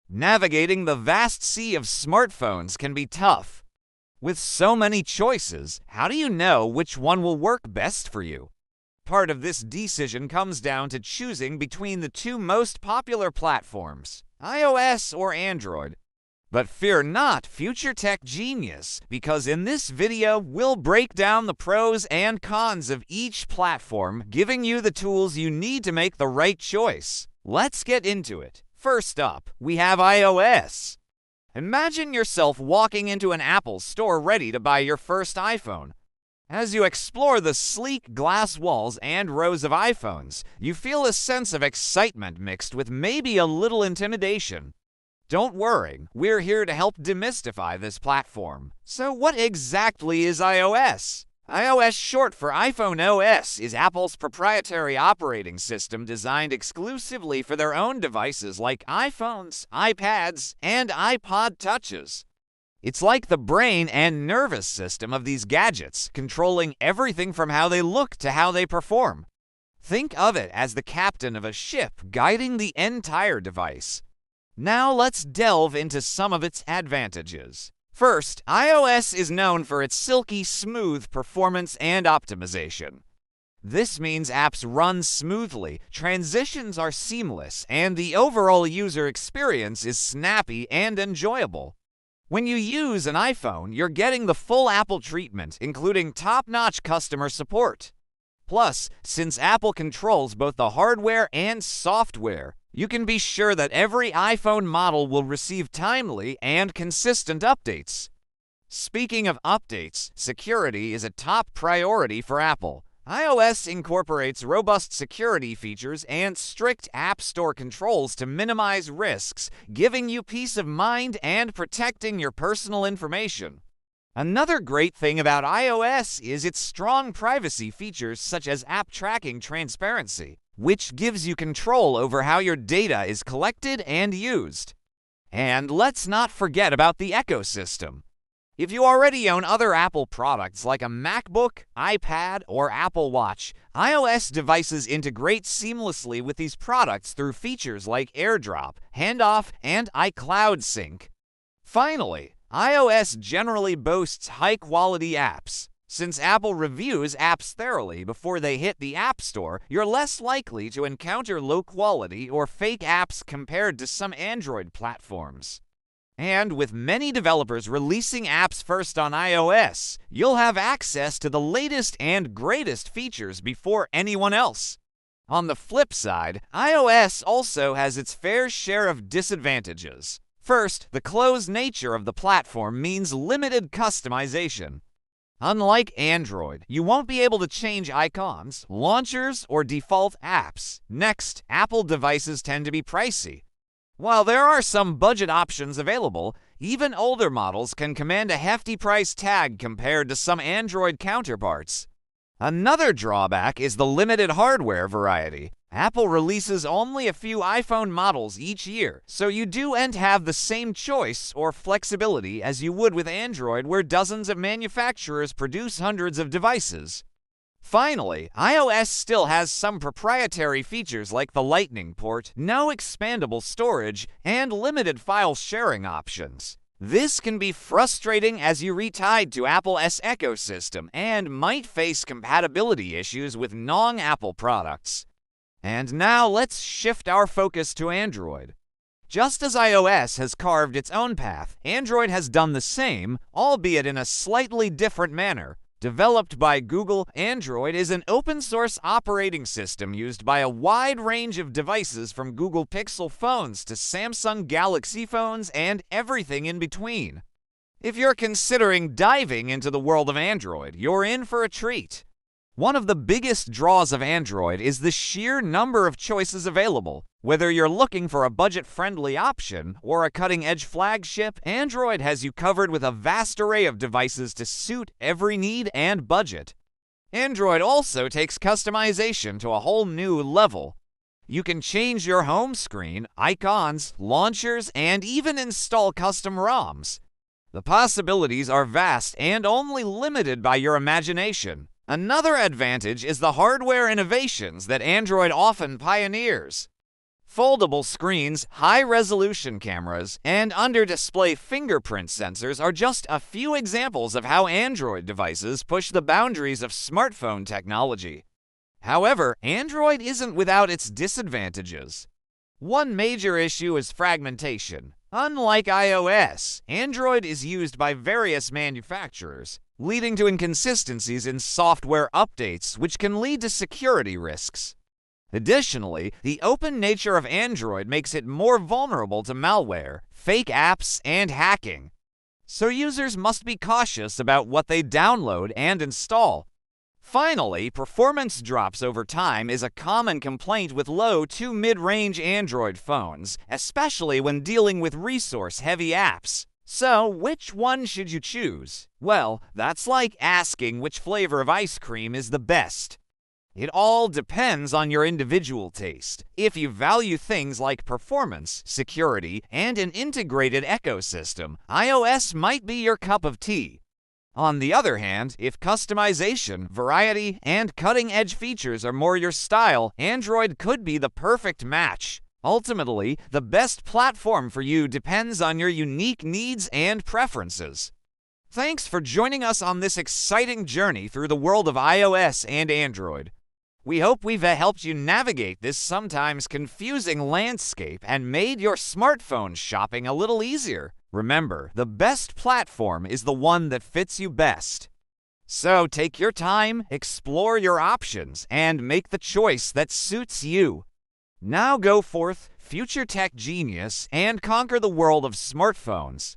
Navigating the vast sea of smartphones can be tough. With so many choices, how do you know which one will work best for you? Part of this decision comes down to choosing between the two most popular platforms, iOS or Android. But fear not, future tech genius, because in this video, we'll break down the pros and cons of each platform, giving you the tools you need to make the right choice. Let's get into it. First up, we have iOS. Imagine yourself walking into an Apple store ready to buy your first iPhone. As you explore the sleek glass walls and rows of iPhones, you feel a sense of excitement mixed with maybe a little intimidation. Don't worry, we're here to help demystify this platform. So what exactly is iOS? iOS, short for iPhone OS, is Apple's proprietary operating system designed exclusively for their own devices like iPhones, iPads, and iPod Touches. It's like the brain and nervous system of these gadgets, controlling everything from how they look to how they perform. Think of it as the captain of a ship guiding the entire device. Now let's delve into some of its advantages. First, iOS is known for its silky smooth performance and optimization. This means apps run smoothly, transitions are seamless, and the overall user experience is snappy and enjoyable. When you use an iPhone, you're getting the full Apple treatment, including top-notch customer support. Plus, since Apple controls both the hardware and software, you can be sure that every iPhone model will receive timely and consistent updates. Speaking of updates, security is a top priority for Apple. iOS incorporates robust security features and strict App Store controls to minimize risks, giving you peace of mind and protecting your personal information. Another great thing about iOS is its strong privacy features such as app tracking transparency, which gives you control over how your data is collected and used. And let's not forget about the ecosystem. If you already own other Apple products like a MacBook, iPad, or Apple Watch, iOS devices integrate seamlessly with these products through features like AirDrop, Handoff, and iCloud Sync. Finally, iOS generally boasts high-quality apps. Since Apple reviews apps thoroughly before they hit the App Store, you're less likely to encounter low-quality or fake apps compared to some Android platforms. And with many developers releasing apps first on iOS, you'll have access to the latest and greatest features before anyone else. On the flip side, iOS also has its fair share of disadvantages. First, the closed nature of the platform means limited customization. Unlike Android, you won't be able to change icons, launchers, or default apps. Next, Apple devices tend to be pricey. While there are some budget options available, even older models can command a hefty price tag compared to some Android counterparts. Another drawback is the limited hardware variety. Apple releases only a few iPhone models each year, so you don't have the same choice or flexibility as you would with Android, where dozens of manufacturers produce hundreds of devices. Finally, iOS still has some proprietary features like the Lightning port, no expandable storage, and limited file sharing options. This can be frustrating as you retied to Apple's ecosystem and might face compatibility issues with non-Apple products. And now let's shift our focus to Android. Just as iOS has carved its own path, Android has done the same, albeit in a slightly different manner. Developed by Google, Android is an open-source operating system used by a wide range of devices from Google Pixel phones to Samsung Galaxy phones and everything in between. If you're considering diving into the world of Android, you're in for a treat. One of the biggest draws of Android is the sheer number of choices available. Whether you're looking for a budget-friendly option or a cutting-edge flagship, Android has you covered with a vast array of devices to suit every need and budget. Android also takes customization to a whole new level. You can change your home screen, icons, launchers, and even install custom ROMs. The possibilities are vast and only limited by your imagination. Another advantage is the hardware innovations that Android often pioneers. Foldable screens, high-resolution cameras, and under-display fingerprint sensors are just a few examples of how Android devices push the boundaries of smartphone technology. However, Android isn't without its disadvantages. One major issue is fragmentation. Unlike iOS, Android is used by various manufacturers, leading to inconsistencies in software updates, which can lead to security risks. Additionally, the open nature of Android makes it more vulnerable to malware, fake apps, and hacking. So users must be cautious about what they download and install. Finally, performance drops over time is a common complaint with low to mid-range Android phones, especially when dealing with resource-heavy apps. So, which one should you choose? Well, that's like asking which flavor of ice cream is the best. It all depends on your individual taste. If you value things like performance, security, and an integrated ecosystem, iOS might be your cup of tea. On the other hand, if customization, variety, and cutting-edge features are more your style, Android could be the perfect match. Ultimately, the best platform for you depends on your unique needs and preferences. Thanks for joining us on this exciting journey through the world of iOS and Android. We hope we've helped you navigate this sometimes confusing landscape and made your smartphone shopping a little easier. Remember, the best platform is the one that fits you best. So take your time, explore your options, and make the choice that suits you. Now go forth, future tech genius, and conquer the world of smartphones.